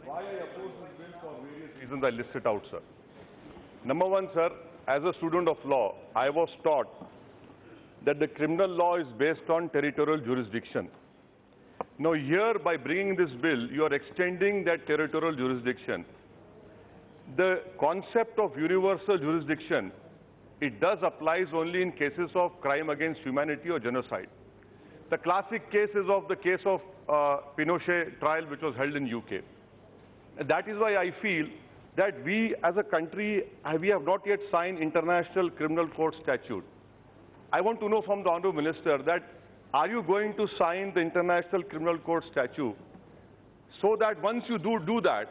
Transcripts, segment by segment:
Why I oppose this bill for various reasons I listed out, sir. Number one, sir, as a student of law, I was taught that the criminal law is based on territorial jurisdiction. Now here, by bringing this bill, you are extending that territorial jurisdiction. The concept of universal jurisdiction, it does applies only in cases of crime against humanity or genocide. The classic case is of the case of Pinochet trial, which was held in UK. And that is why I feel that we as a country, we have not yet signed International Criminal Court Statute. I want to know from the Honourable Minister that are you going to sign the International Criminal Court Statute so that once you do that,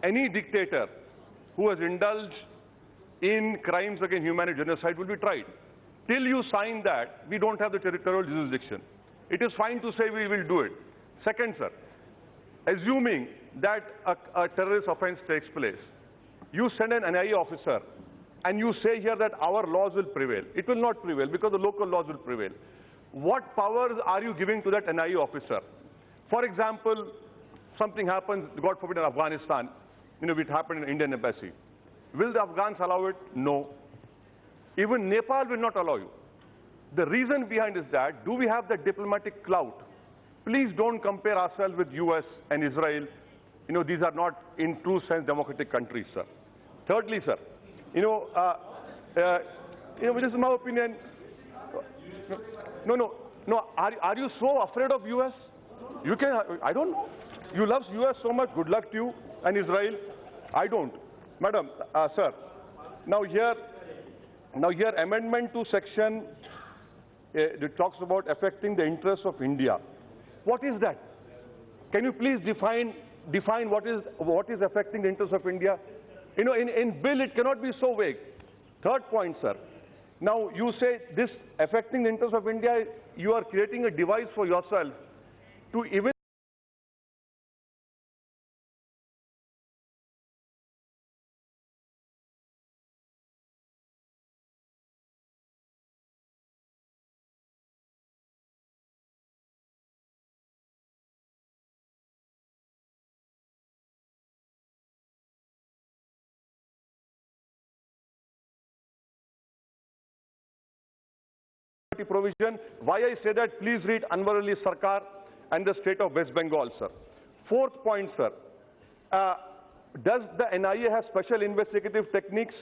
any dictator who has indulged in crimes against humanity, genocide will be tried. Till you sign that, we don't have the territorial jurisdiction. It is fine to say we will do it. Second, sir, assuming that a terrorist offense takes place, you send an NIA officer and you say here that our laws will prevail. It will not prevail because the local laws will prevail. What powers are you giving to that NIA officer? For example, something happens, God forbid, in Afghanistan, it happened in Indian embassy. Will the Afghans allow it? No. Even Nepal will not allow you. The reason behind is that, do we have the diplomatic clout? Please don't compare ourselves with US and Israel. These are not, in true sense, democratic countries, sir. Thirdly, sir, this is my opinion. No. Are you so afraid of US? You can, I don't know. You love US so much. Good luck to you and Israel. I don't. Madam, sir, now here amendment to section, it talks about affecting the interests of India. What is that? Can you please define what is affecting the interests of India? In bill it cannot be so vague. Third point, sir. Now you say this affecting the interests of India, you are creating a device for yourself to even provision. Why I say that, please read Anwar Ali Sarkar and the state of West Bengal, sir. Fourth point, sir. Does the NIA have special investigative techniques?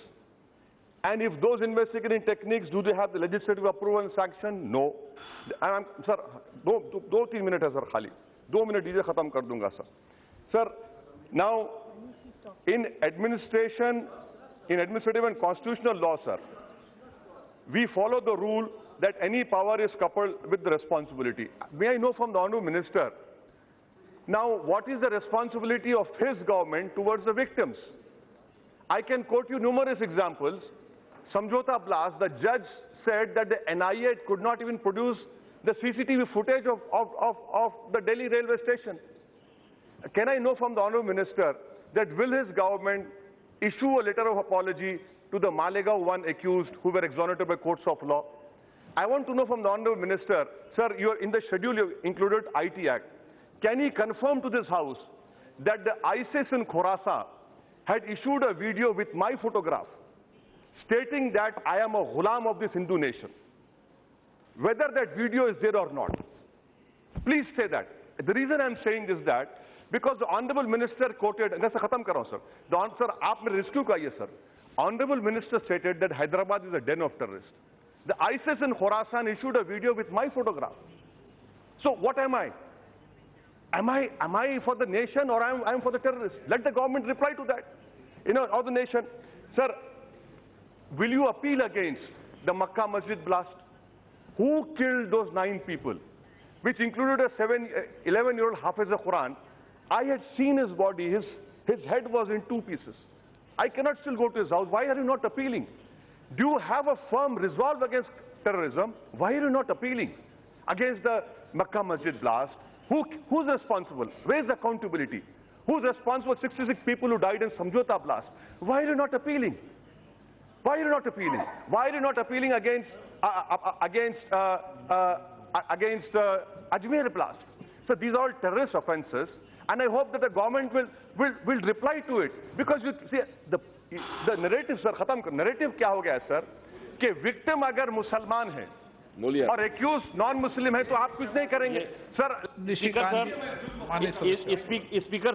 And if those investigative techniques, do they have the legislative approval and sanction? No. Sir, 2-3 minutes hai, sir, khali. 2 minutes dije khatam kar dunga, sir. Sir, now, in administrative and constitutional law, sir, we follow the rule that any power is coupled with the responsibility. May I know from the Honourable Minister, now what is the responsibility of his government towards the victims? I can quote you numerous examples. Samjhota blast, the judge said that the NIA could not even produce the CCTV footage of the Delhi railway station. Can I know from the Honourable Minister that will his government issue a letter of apology to the Malegaon 1 accused who were exonerated by courts of law? I want to know from the Honourable Minister, sir, in the schedule you included IT Act. Can he confirm to this House that the ISIS in Khorasan had issued a video with my photograph stating that I am a ghulam of this Hindu nation? Whether that video is there or not. Please say that. The reason I'm saying is that because the Honourable Minister quoted, and that's a khatam kar raha hu, sir. The answer, aap mere rescue ka hai, sir. Honourable Minister stated that Hyderabad is a den of terrorists. The ISIS in Khorasan issued a video with my photograph. So what am I? Am I for the nation or I'm for the terrorists? Let the government reply to that. Or the nation. Sir, will you appeal against the Makkah Masjid blast? Who killed those 9 people? Which included a 11-year-old Hafiz al-Quran. I had seen his body. His head was in 2 pieces. I cannot still go to his house. Why are you not appealing? Do you have a firm resolve against terrorism? Why are you not appealing against the Makkah Masjid blast? Who's responsible? Where is the accountability? Who's responsible for 66 people who died in Samjhota blast? Why are you not appealing? Why are you not appealing? Why are you not appealing against Ajmer blast? So these are all terrorist offences. and I hope that the government will reply to it, because you see the narrative, sir, खत्म कर, narrative क्या हो गया है sir, कि victim अगर मुसलमान है और accused non-Muslim है तो आप कुछ नहीं करेंगे सर। स्पीकर